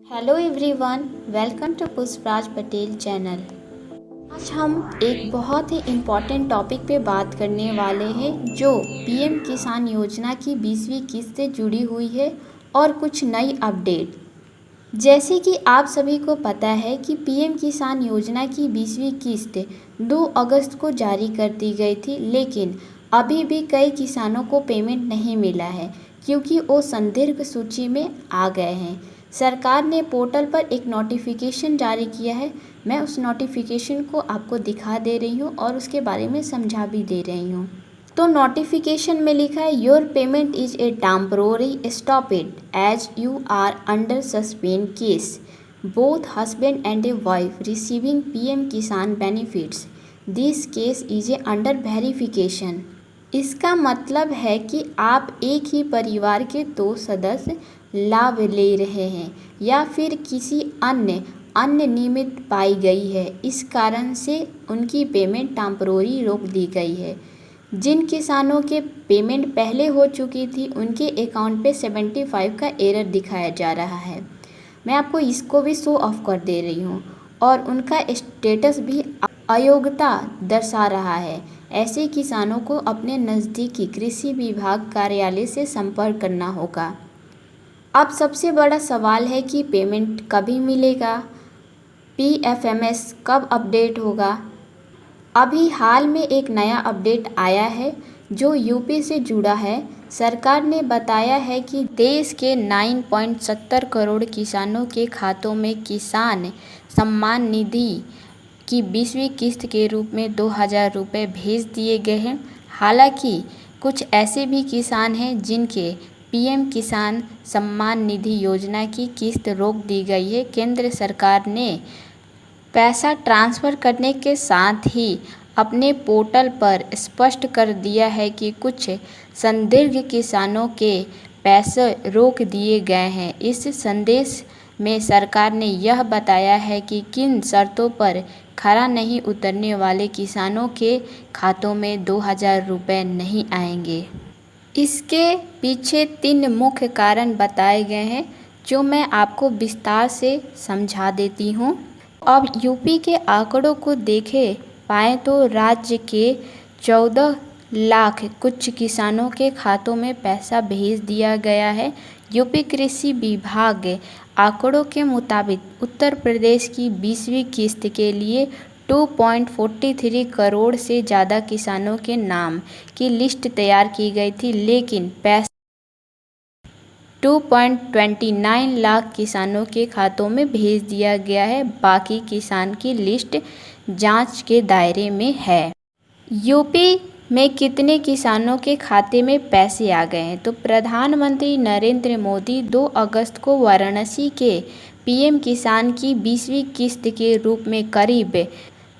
Hello everyone, welcome to Pushpraj Patel channel. आज हम एक बहुत ही इम्पॉर्टेंट टॉपिक पे बात करने वाले हैं जो पीएम किसान योजना की 20वीं किस्त से जुड़ी हुई है और कुछ नई अपडेट। जैसे कि आप सभी को पता है कि पीएम किसान योजना की 20वीं किस्त 2 अगस्त को जारी कर दी गई थी, लेकिन अभी भी कई किसानों को पेमेंट नहीं मिला है क्योंकि वो संदिग्ध सूची में आ गए हैं। सरकार ने पोर्टल पर एक नोटिफिकेशन जारी किया है। मैं उस नोटिफिकेशन को आपको दिखा दे रही हूँ और उसके बारे में समझा भी दे रही हूँ। तो नोटिफिकेशन में लिखा है, your payment is a temporary stop it as you are under suspend case both husband and a wife receiving PM Kisan benefits this case is a under verification. इसका मतलब है कि आप एक ही परिवार के 2 सदस्य लाभ ले रहे हैं या फिर किसी अन्य निमित्त पाई गई है। इस कारण से उनकी पेमेंट टेम्पररी रोक दी गई है। जिन किसानों के पेमेंट पहले हो चुकी थी उनके अकाउंट पे 75 का एरर दिखाया जा रहा है। मैं आपको इसको भी शो ऑफ कर दे रही हूँ और उनका स्टेटस भी अयोग्यता दर्शा रहा है। ऐसे किसानों को अपने नज़दीकी कृषि विभाग कार्यालय से संपर्क करना होगा। अब सबसे बड़ा सवाल है कि पेमेंट कभी मिलेगा, पीएफएमएस कब अपडेट होगा। अभी हाल में एक नया अपडेट आया है जो यूपी से जुड़ा है। सरकार ने बताया है कि देश के 9.70 करोड़ किसानों के खातों में किसान सम्मान निधि की 20वीं किस्त के रूप में 2000 रुपये भेज दिए गए हैं। हालांकि कुछ ऐसे भी किसान हैं जिनके पीएम किसान सम्मान निधि योजना की किस्त रोक दी गई है। केंद्र सरकार ने पैसा ट्रांसफ़र करने के साथ ही अपने पोर्टल पर स्पष्ट कर दिया है कि कुछ संदिग्ध किसानों के पैसे रोक दिए गए हैं। इस संदेश में सरकार ने यह बताया है कि किन शर्तों पर खरा नहीं उतरने वाले किसानों के खातों में 2000 रुपये नहीं आएंगे। इसके पीछे 3 मुख्य कारण बताए गए हैं जो मैं आपको विस्तार से समझा देती हूँ। अब यूपी के आंकड़ों को देखे पाएँ तो राज्य के 14 लाख कुछ किसानों के खातों में पैसा भेज दिया गया है। यूपी कृषि विभाग आंकड़ों के मुताबिक उत्तर प्रदेश की 20वीं किस्त के लिए 2.43 करोड़ से ज़्यादा किसानों के नाम की लिस्ट तैयार की गई थी, लेकिन पैसा 2.29 लाख किसानों के खातों में भेज दिया गया है। बाकी किसान की लिस्ट जांच के दायरे में है। यूपी में कितने किसानों के खाते में पैसे आ गए हैं? तो प्रधानमंत्री नरेंद्र मोदी 2 अगस्त को वाराणसी के पीएम किसान की 20वीं किस्त के रूप में करीब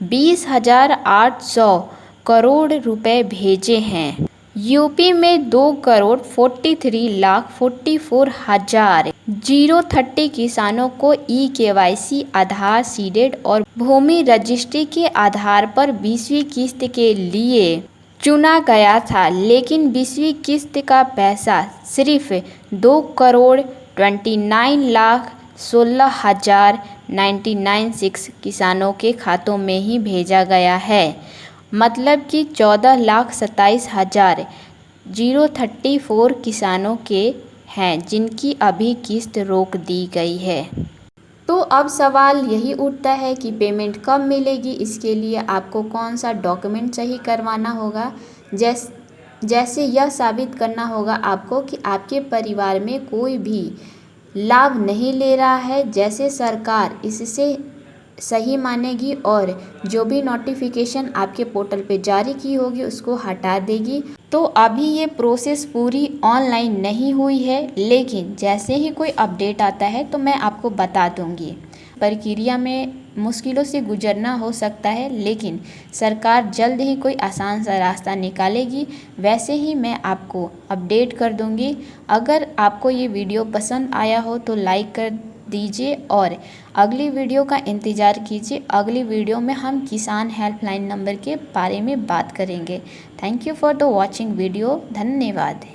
20,800 करोड़ रुपए भेजे हैं। यूपी में 2,43,44,030 किसानों को ई-केवाईसी, आधार सीडेड और भूमि रजिस्ट्री के आधार पर 20वीं किस्त के लिए चुना गया था, लेकिन 20वीं किस्त का पैसा सिर्फ 2,29,16,096 किसानों के खातों में ही भेजा गया है। मतलब कि 14,27,034 किसानों के हैं जिनकी अभी किस्त रोक दी गई है। तो अब सवाल यही उठता है कि पेमेंट कब मिलेगी। इसके लिए आपको कौन सा डॉक्यूमेंट सही करवाना होगा। जैसे यह साबित करना होगा आपको कि आपके परिवार में कोई भी लाभ नहीं ले रहा है। जैसे सरकार इससे सही मानेगी और जो भी नोटिफिकेशन आपके पोर्टल पे जारी की होगी उसको हटा देगी। तो अभी ये प्रोसेस पूरी ऑनलाइन नहीं हुई है, लेकिन जैसे ही कोई अपडेट आता है तो मैं आपको बता दूंगी। प्रक्रिया में मुश्किलों से गुजरना हो सकता है, लेकिन सरकार जल्द ही कोई आसान सा रास्ता निकालेगी। वैसे ही मैं आपको अपडेट कर दूंगी। अगर आपको ये वीडियो पसंद आया हो तो लाइक कर दीजिए और अगली वीडियो का इंतज़ार कीजिए। अगली वीडियो में हम किसान हेल्पलाइन नंबर के बारे में बात करेंगे। Thank you for the watching video. धन्यवाद।